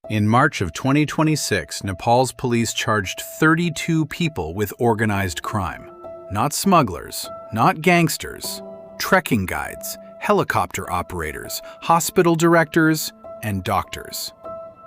In March of 2026, Nepal's police charged 32 people with organized crime. Not smugglers, not gangsters, trekking guides, helicopter operators, hospital directors, and doctors.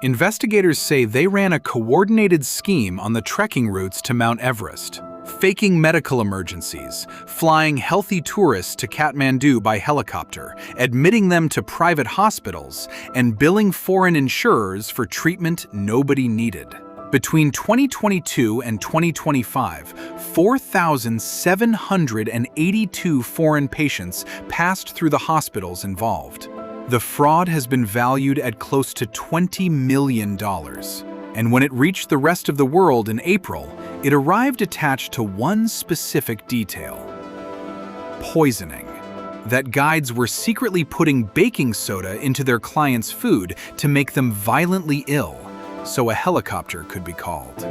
Investigators say they ran a coordinated scheme on the trekking routes to Mount Everest, faking medical emergencies, flying healthy tourists to Kathmandu by helicopter, admitting them to private hospitals, and billing foreign insurers for treatment nobody needed. Between 2022 and 2025, 4,782 foreign patients passed through the hospitals involved. The fraud has been valued at close to $20 million. And when it reached the rest of the world in April, it arrived attached to one specific detail: poisoning. That guides were secretly putting baking soda into their clients' food to make them violently ill, so a helicopter could be called.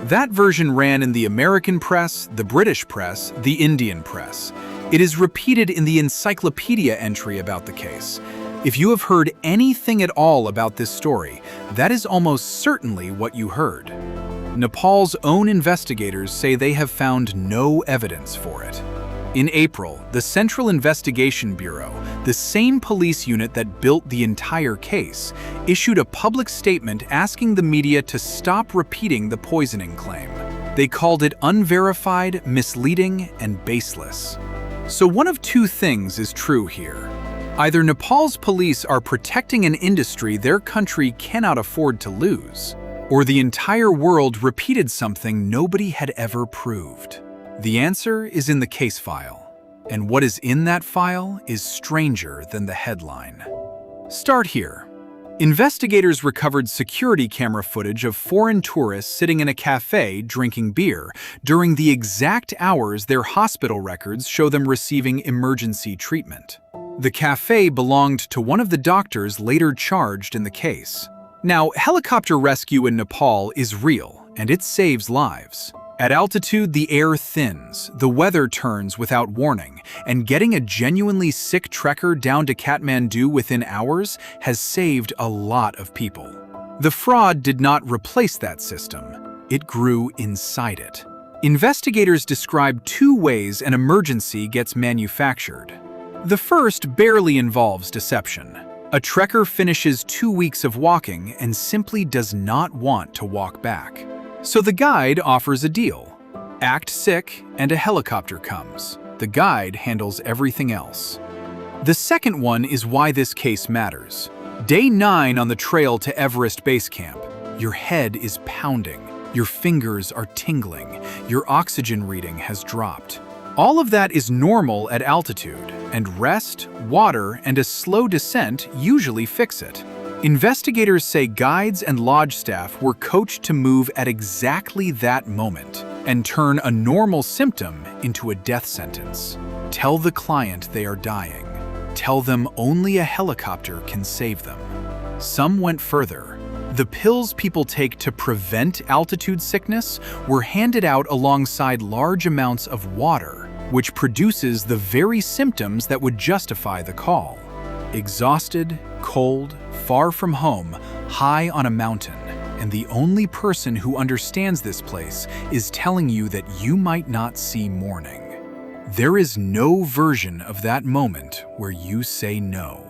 That version ran in the American press, the British press, the Indian press. It is repeated in the encyclopedia entry about the case. If you have heard anything at all about this story, that is almost certainly what you heard. Nepal's own investigators say they have found no evidence for it. In April, the Central Investigation Bureau, the same police unit that built the entire case, issued a public statement asking the media to stop repeating the poisoning claim. They called it unverified, misleading, and baseless. So one of two things is true here. Either Nepal's police are protecting an industry their country cannot afford to lose, or the entire world repeated something nobody had ever proved. The answer is in the case file, and what is in that file is stranger than the headline. Start here. Investigators recovered security camera footage of foreign tourists sitting in a cafe drinking beer during the exact hours their hospital records show them receiving emergency treatment. The cafe belonged to one of the doctors later charged in the case. Now, helicopter rescue in Nepal is real, and it saves lives. At altitude, the air thins, the weather turns without warning, and getting a genuinely sick trekker down to Kathmandu within hours has saved a lot of people. The fraud did not replace that system. It grew inside it. Investigators describe two ways an emergency gets manufactured. The first barely involves deception. A trekker finishes 2 weeks of walking and simply does not want to walk back. So the guide offers a deal. Act sick and a helicopter comes. The guide handles everything else. The second one is why this case matters. Day 9 on the trail to Everest Base Camp. Your head is pounding. Your fingers are tingling. Your oxygen reading has dropped. All of that is normal at altitude, and rest, water, and a slow descent usually fix it. Investigators say guides and lodge staff were coached to move at exactly that moment and turn a normal symptom into a death sentence. Tell the client they are dying. Tell them only a helicopter can save them. Some went further. The pills people take to prevent altitude sickness were handed out alongside large amounts of water, which produces the very symptoms that would justify the call. Exhausted, cold, far from home, high on a mountain, and the only person who understands this place is telling you that you might not see morning. There is no version of that moment where you say no.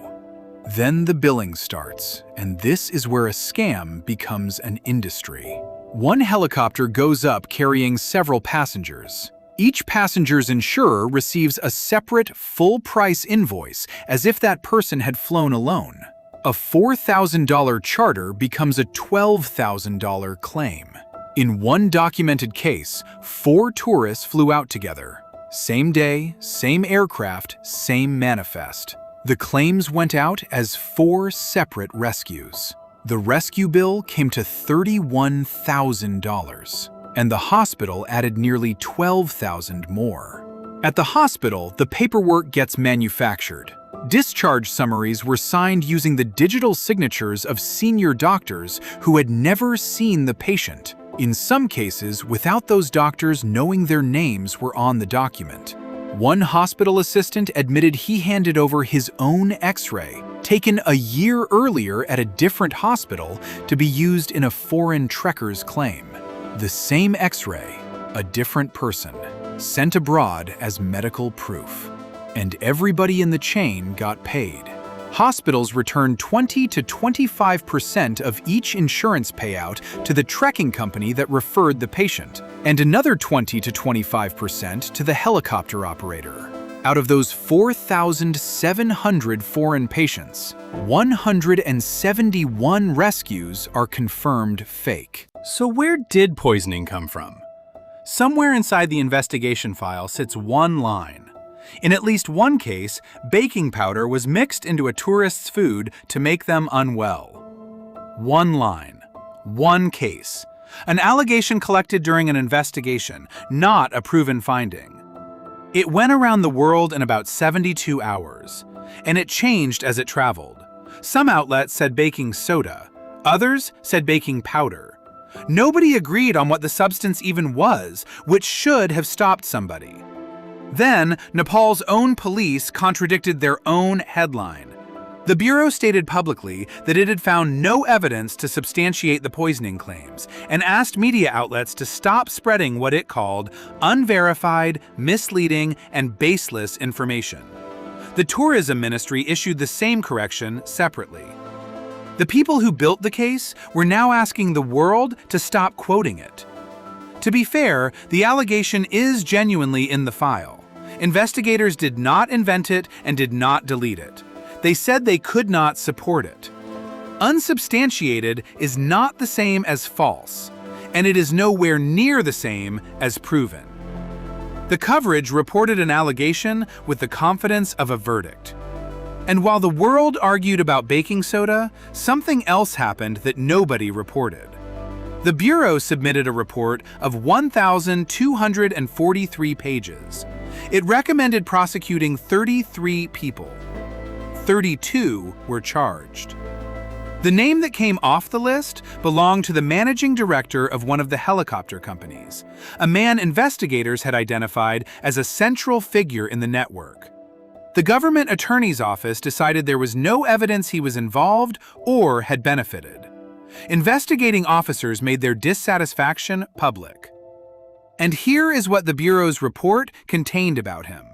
Then the billing starts, and this is where a scam becomes an industry. One helicopter goes up carrying several passengers. Each passenger's insurer receives a separate, full-price invoice as if that person had flown alone. A $4,000 charter becomes a $12,000 claim. In one documented case, 4 tourists flew out together. Same day, same aircraft, same manifest. The claims went out as 4 separate rescues. The rescue bill came to $31,000, and the hospital added nearly $12,000 more. At the hospital, the paperwork gets manufactured. Discharge summaries were signed using the digital signatures of senior doctors who had never seen the patient, in some cases without those doctors knowing their names were on the document. One hospital assistant admitted he handed over his own X-ray, taken a year earlier at a different hospital, to be used in a foreign trekker's claim. The same X-ray, a different person, sent abroad as medical proof. And everybody in the chain got paid. Hospitals returned 20 to 25% of each insurance payout to the trekking company that referred the patient, and another 20 to 25% to the helicopter operator. Out of those 4,700 foreign patients, 171 rescues are confirmed fake. So where did poisoning come from? Somewhere inside the investigation file sits one line. In at least one case, baking powder was mixed into a tourist's food to make them unwell. One line, one case. An allegation collected during an investigation, not a proven finding. It went around the world in about 72 hours, and it changed as it traveled. Some outlets said baking soda, others said baking powder. Nobody agreed on what the substance even was, which should have stopped somebody. Then, Nepal's own police contradicted their own headline. The Bureau stated publicly that it had found no evidence to substantiate the poisoning claims and asked media outlets to stop spreading what it called unverified, misleading, and baseless information. The Tourism Ministry issued the same correction separately. The people who built the case were now asking the world to stop quoting it. To be fair, the allegation is genuinely in the file. Investigators did not invent it and did not delete it. They said they could not support it. Unsubstantiated is not the same as false, and it is nowhere near the same as proven. The coverage reported an allegation with the confidence of a verdict. And while the world argued about baking soda, something else happened that nobody reported. The Bureau submitted a report of 1,243 pages. It recommended prosecuting 33 people. 32 were charged. The name that came off the list belonged to the managing director of one of the helicopter companies, a man investigators had identified as a central figure in the network. The government attorney's office decided there was no evidence he was involved or had benefited. Investigating officers made their dissatisfaction public. And here is what the Bureau's report contained about him.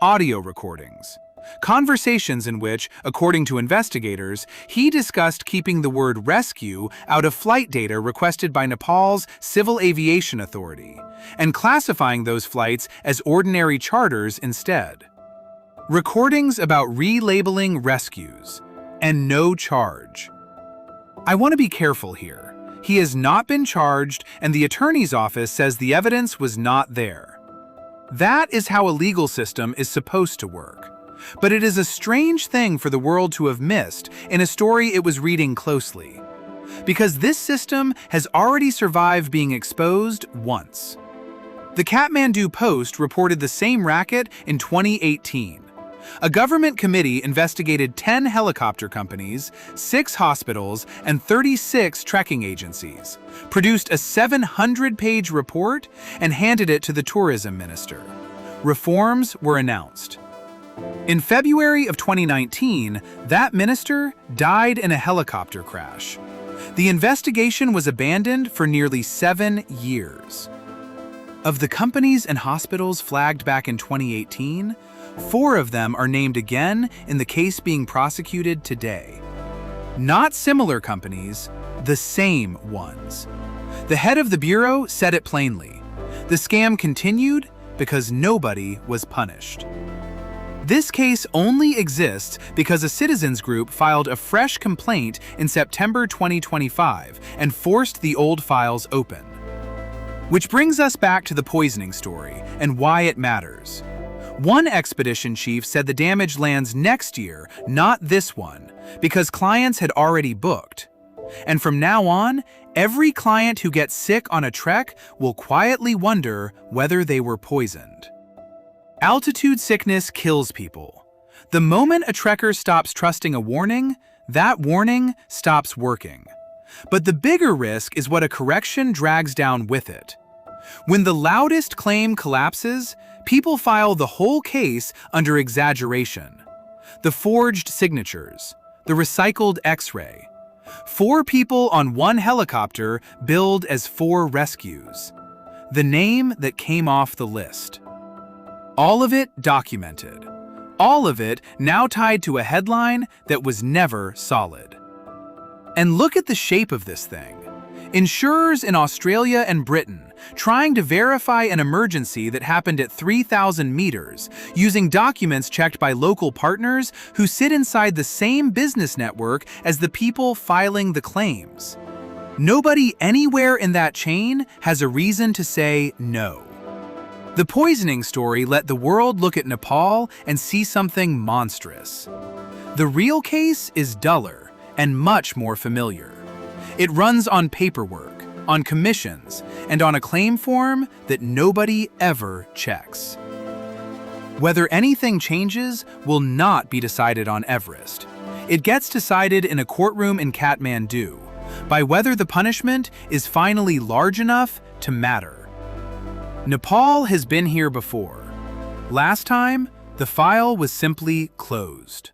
Audio recordings. Conversations in which, according to investigators, he discussed keeping the word rescue out of flight data requested by Nepal's Civil Aviation Authority, and classifying those flights as ordinary charters instead. Recordings about relabeling rescues, and no charge. I want to be careful here. He has not been charged, and the attorney's office says the evidence was not there. That is how a legal system is supposed to work. But it is a strange thing for the world to have missed in a story it was reading closely. Because this system has already survived being exposed once. The Kathmandu Post reported the same racket in 2018. A government committee investigated 10 helicopter companies, 6 hospitals, and 36 trekking agencies, produced a 700-page report, and handed it to the tourism minister. Reforms were announced. In February of 2019, that minister died in a helicopter crash. The investigation was abandoned for nearly 7 years. Of the companies and hospitals flagged back in 2018, 4 of them are named again in the case being prosecuted today. Not similar companies, the same ones. The head of the Bureau said it plainly. The scam continued because nobody was punished. This case only exists because a citizens group filed a fresh complaint in September 2025 and forced the old files open. Which brings us back to the poisoning story and why it matters. One expedition chief said the damage lands next year, not this one, because clients had already booked. And from now on, every client who gets sick on a trek will quietly wonder whether they were poisoned. Altitude sickness kills people. The moment a trekker stops trusting a warning, that warning stops working. But the bigger risk is what a correction drags down with it. When the loudest claim collapses, people file the whole case under exaggeration. The forged signatures, the recycled X-ray. 4 people on 1 helicopter billed as 4 rescues. The name that came off the list. All of it documented. All of it now tied to a headline that was never solid. And look at the shape of this thing. Insurers in Australia and Britain trying to verify an emergency that happened at 3,000 meters using documents checked by local partners who sit inside the same business network as the people filing the claims. Nobody anywhere in that chain has a reason to say no. The poisoning story let the world look at Nepal and see something monstrous. The real case is duller and much more familiar. It runs on paperwork, on commissions, and on a claim form that nobody ever checks. Whether anything changes will not be decided on Everest. It gets decided in a courtroom in Kathmandu by whether the punishment is finally large enough to matter. Nepal has been here before. Last time, the file was simply closed.